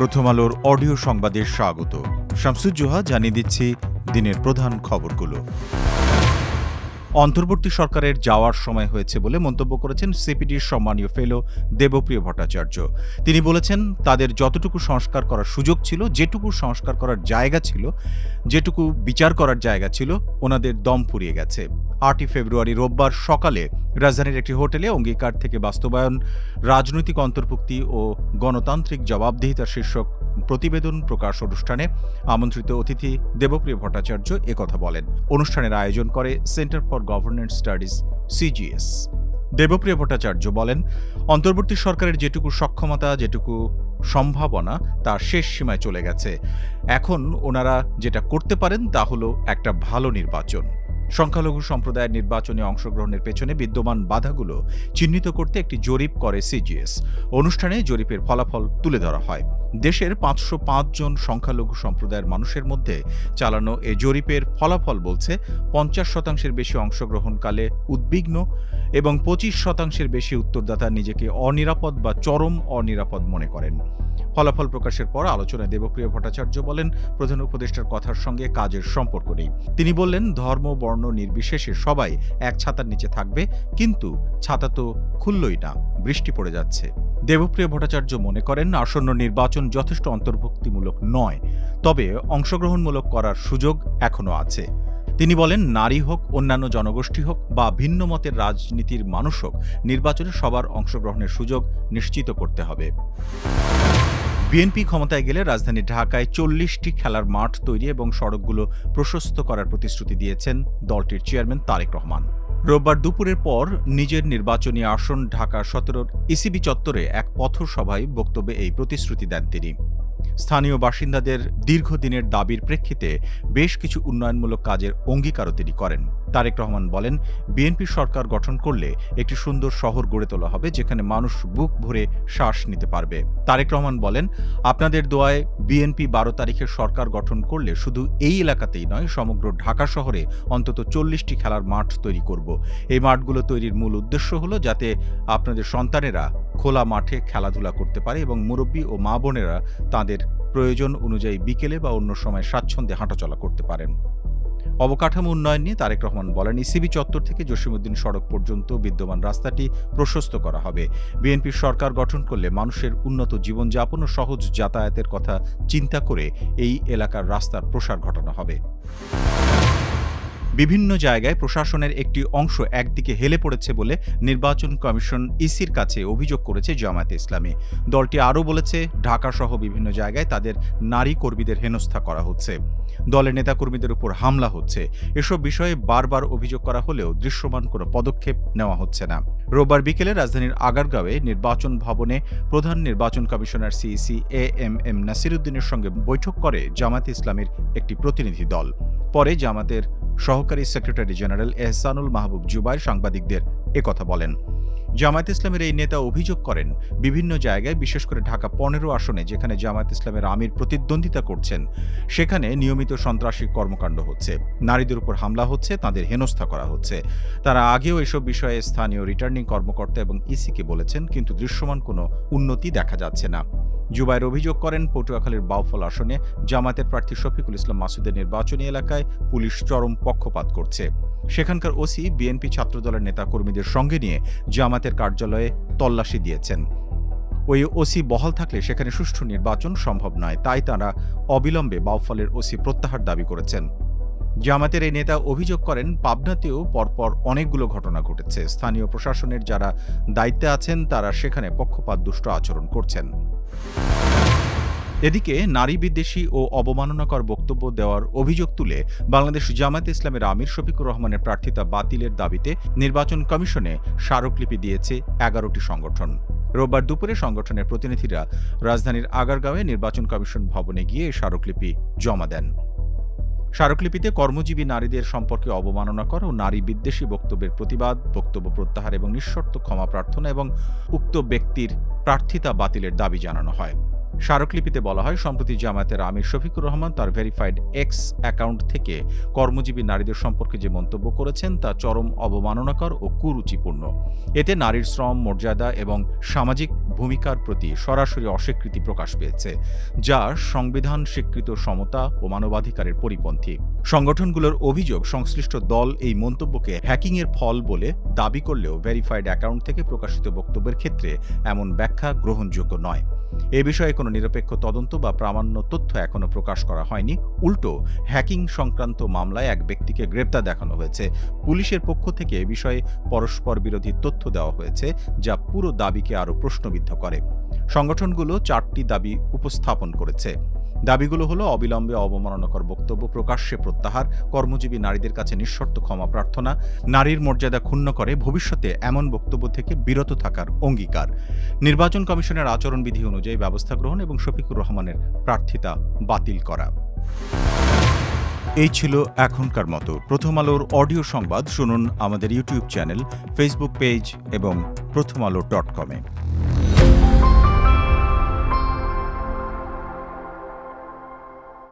প্রথম আলোর অডিও সংবাদে স্বাগত। শামসুজ্জোহা জানিয়ে দিচ্ছি দিনের প্রধান খবরগুলো। অন্তর্বর্তী সরকারের যাওয়ার সময় হয়েছে বলে মন্তব্য করেছেন সিপিডির সম্মানীয় ফেলো দেবপ্রিয় ভট্টাচার্য। তিনি বলেছেন, তাদের যতটুকু সংস্কার করার সুযোগ ছিল, যেটুকু সংস্কার করার জায়গা ছিল, যেটুকু বিচার করার জায়গা ছিল, ওনাদের দম ফুরিয়ে গেছে। 8ই ফেব্রুয়ারি রোববার সকালে রাজধানীর একটি হোটেলে অঙ্গীকার থেকে বাস্তবায়ন, রাজনৈতিক অন্তর্ভুক্তি ও গণতান্ত্রিক জবাবদিহিতা শীর্ষক প্রতিবেদন প্রকাশ অনুষ্ঠানে আমন্ত্রিত অতিথি দেবপ্রিয় ভট্টাচার্য একথা বলেন। অনুষ্ঠানের আয়োজন করে centre for governance studies CGS। Debapriya Bhattacharya বলেন, অন্তর্বর্তী সরকারের যেটুকু সক্ষমতা, যেটুকু সম্ভাবনা, তা শেষ সীমায় চলে গেছে। এখন ওনারা যেটা করতে পারেন তা হলো একটা ভালো নির্বাচন। সংখ্যালঘু সম্প্রদায়ের নির্বাচনে অংশগ্রহণের পেছনে বিদ্যমান বাধাগুলো চিহ্নিত করতে একটি জরিপ করে CGS। অনুষ্ঠানে জরিপের ফলাফল তুলে ধরা হয়। দেশের 505 জন সংখ্যালঘু সম্প্রদায়ের মানুষের মধ্যে চালানো এ জরিপের ফলাফল বলছে 50% বেশি অংশগ্রহণকালে উদ্বিগ্ন এবং 25% বেশি উত্তরদাতা নিজেকে অনিরাপদ বা চরম অনিরাপদ মনে করেন। ফলাফল প্রকাশের পর আলোচনায় দেবপ্রিয় ভট্টাচার্য বলেন, প্রধান উপদেষ্টার কথার সঙ্গে কাজের সম্পর্ক নেই। তিনি বললেন, ধর্ম বর্ণ নির্বিশেষে সবাই এক ছাতার নিচে থাকবে, কিন্তু ছাতা তো খুললই না, বৃষ্টি পড়ে যাচ্ছে। দেবপ্রিয় ভট্টাচার্য মনে করেন, আসন্ন নির্বাচন যথেষ্ট অন্তর্ভুক্তিমূলক নয়, তবে অংশগ্রহণমূলক করার সুযোগ এখনো আছে। তিনি বলেন, নারী হোক, অন্যান্য জনগোষ্ঠী হোক বা ভিন্ন মতের রাজনীতির মানুষ হোক, নির্বাচনে সবার অংশগ্রহণের সুযোগ নিশ্চিত করতে হবে। বিএনপি ক্ষমতায় গেলে রাজধানী ঢাকায় 40টি খেলার মাঠ তৈরি এবং সড়কগুলো প্রশস্ত করার প্রতিশ্রুতি দিয়েছেন দলটির চেয়ারম্যান তারেক রহমান। রোববার দুপুরের পর নিজের নির্বাচনী আসন ঢাকা 17 ইসিবি চত্বরে এক পথসভায় বক্তব্যে এই প্রতিশ্রুতি দেন তিনি। স্থানীয় বাসিন্দাদের দীর্ঘদিনের দাবির প্রেক্ষিতে বেশ কিছু উন্নয়নমূলক কাজের অঙ্গীকারও তিনি করেন। তারেক রহমান বলেন, বিএনপি সরকার গঠন করলে একটি সুন্দর শহর গড়ে তোলা হবে, যেখানে মানুষ বুক ভরে শ্বাস নিতে পারবে। তারেক রহমান বলেন, আপনাদের দোয়ায় বিএনপি 12 তারিখে সরকার গঠন করলে শুধু এই এলাকাতেই নয়, সমগ্র ঢাকা শহরে অন্তত 40টি খেলার মাঠ তৈরি করব। এই মাঠগুলো তৈরির মূল উদ্দেশ্য হলো যাতে আপনাদের সন্তানেরা খোলা মাঠে খেলাধুলা করতে পারে এবং মুরব্বী ও মা বোনেরা তাঁদের প্রয়োজন অনুযায়ী বিকেলে বা অন্য সময় স্বাচ্ছন্দ্যে হাঁটাচলা করতে পারেন। অবকাঠামো উন্নয়ন নিয়ে তারেক রহমান বলেন, ইসিবি চত্বর থেকে জসিমউদ্দিন সড়ক পর্যন্ত বিদ্যমান রাস্তাটি প্রশস্ত করা হবে। বিএনপির সরকার গঠন করলে মানুষের উন্নত জীবনযাপন ও সহজ যাতায়াতের কথা চিন্তা করে এই এলাকার রাস্তার প্রসার ঘটানো হবে। বিভিন্ন জায়গায় প্রশাসনের একটি অংশ একদিকে হেলে পড়েছে বলে নির্বাচন কমিশন ইসির কাছে অভিযোগ করেছে জামায়াতে ইসলামী। দলটি আরও বলেছে, ঢাকাসহ বিভিন্ন জায়গায় তাদের নারী কর্মীদের হেনস্থা করা হচ্ছে, দলের নেতাকর্মীদের উপর হামলা হচ্ছে। এসব বিষয়ে বারবার অভিযোগ করা হলেও দৃশ্যমান কোনো পদক্ষেপ নেওয়া হচ্ছে না। রোববার বিকেলে রাজধানীর আগারগাঁওয়ে নির্বাচন ভবনে প্রধান নির্বাচন কমিশনার CEC AMM নাসিরউদ্দিনের সঙ্গে বৈঠক করে জামায়াতে ইসলামীর একটি প্রতিনিধি দল। পরে জামাতের সহকারী সেক্রেটারি জেনারেল এহসানুল মাহবুব জুবাইর সাংবাদিকদের একথা বলেন। জামায়াত ইসলামের এই নেতা অভিযোগ করেন, বিভিন্ন জায়গায়, বিশেষ করে ঢাকা 15 আসনে যেখানে জামায়াত ইসলামের আমির প্রতিদ্বন্দ্বিতা করছেন, সেখানে নিয়মিত সন্ত্রাসী কর্মকাণ্ড হচ্ছে, নারীদের উপর হামলা হচ্ছে, তাদের হেনস্থা করা হচ্ছে। তারা আগেও এসব বিষয়ে স্থানীয় রিটার্নিং কর্মকর্তা এবং ইসিকে বলেছেন, কিন্তু দৃশ্যমান কোনো উন্নতি দেখা যাচ্ছে না। জুবাইর অভিযোগ করেন, পটুয়াখালীর বাউফল আসনে জামায়াতের প্রার্থী শফিকুল ইসলাম মাসুদের নির্বাচনী এলাকায় পুলিশ চরম পক্ষপাত করছে। সেখানকার ওসি বিএনপি ছাত্রদলের নেতাকর্মীদের সঙ্গে নিয়ে জামায়াতের কার্যালয়ে তল্লাশি দিয়েছেন। ওই ওসি বহাল থাকলে সেখানে সুষ্ঠু নির্বাচন সম্ভব নয়, তাই তাঁরা অবিলম্বে বাউফলের ওসি প্রত্যাহার দাবি করেছেন। জামায়াতের এই নেতা অভিযোগ করেন, পাবনাতেও পরপর অনেকগুলো ঘটনা ঘটেছে। স্থানীয় প্রশাসনের যারা দায়িত্বে আছেন তারা সেখানে পক্ষপাত দুষ্ট আচরণ করছেন। এদিকে নারী বিদ্বেষী ও অবমাননাকর বক্তব্য দেওয়ার অভিযোগ তুলে বাংলাদেশ জামায়াতে ইসলামের আমির শফিকুর রহমানের প্রার্থিতা বাতিলের দাবিতে নির্বাচন কমিশনে স্মারকলিপি দিয়েছে 11টি সংগঠন। রোববার দুপুরে সংগঠনের প্রতিনিধিরা রাজধানীর আগারগাঁওয়ে নির্বাচন কমিশন ভবনে গিয়ে স্মারকলিপি জমা দেন। স্মারকলিপিতে কর্মজীবী নারীদের সম্পর্কে অবমাননাকর ও নারী বিদ্বেষী বক্তব্যের প্রতিবাদ, বক্তব্য প্রত্যাহার এবং নিঃশর্ত ক্ষমা প্রার্থনা এবং উক্ত ব্যক্তির প্রার্থিতা বাতিলের দাবি জানানো হয়। স্মারকলিপিতে বলা হয়, সম্প্রতি জামায়াতের আমির শফিকুর রহমান তার ভেরিফাইড এক্স অ্যাকাউন্ট থেকে কর্মজীবী নারীদের সম্পর্কে যে মন্তব্য করেছেন তা চরম অবমাননাকর ও কুরুচিপূর্ণ। এতে নারীর শ্রম, মর্যাদা এবং সামাজিক ভূমিকার প্রতি সরাসরি অস্বীকৃতি প্রকাশ পেয়েছে, যা সংবিধান স্বীকৃত সমতা ও মানবাধিকারের পরিপন্থী। সংগঠনগুলোর অভিযোগ, সংশ্লিষ্ট দল এই মন্তব্যকে হ্যাকিংয়ের ফল বলে দাবি করলেও ভেরিফাইড অ্যাকাউন্ট থেকে প্রকাশিত বক্তব্যের ক্ষেত্রে এমন ব্যাখ্যা গ্রহণযোগ্য নয়। এ বিষয়ে কোনো নিরপেক্ষ তদন্ত বা প্রামাণ্য তথ্য এখনো প্রকাশ করা হয়নি। উল্টো হ্যাকিং সংক্রান্ত মামলায় এক ব্যক্তিকে গ্রেপ্তার দেখানো হয়েছে। পুলিশের পক্ষ থেকে এ বিষয়ে পরস্পর বিরোধী তথ্য দেওয়া হয়েছে, যা পুরো দাবিকে আরও প্রশ্নবিদ্ধ করে। সংগঠনগুলো 4টি দাবি উপস্থাপন করেছে। দাবিগুলো হলো অবিলম্বে অবমাননাকর বক্তব্য প্রকাশ্যে প্রত্যাহার, কর্মজীবী নারীদের কাছে নিঃশর্ত ক্ষমা প্রার্থনা, নারীর মর্যাদা ক্ষুণ্ণ করে ভবিষ্যতে এমন বক্তব্য থেকে বিরত থাকার অঙ্গীকার, নির্বাচন কমিশনের আচরণবিধি অনুযায়ী ব্যবস্থা গ্রহণ এবং শফিকুর রহমানের প্রার্থিতা বাতিল করা। এই ছিল এখনকার মতো প্রথম আলোর অডিও সংবাদ। শুনুন আমাদের ইউটিউব চ্যানেল, ফেসবুক পেজ এবং prothomalo.com-এ।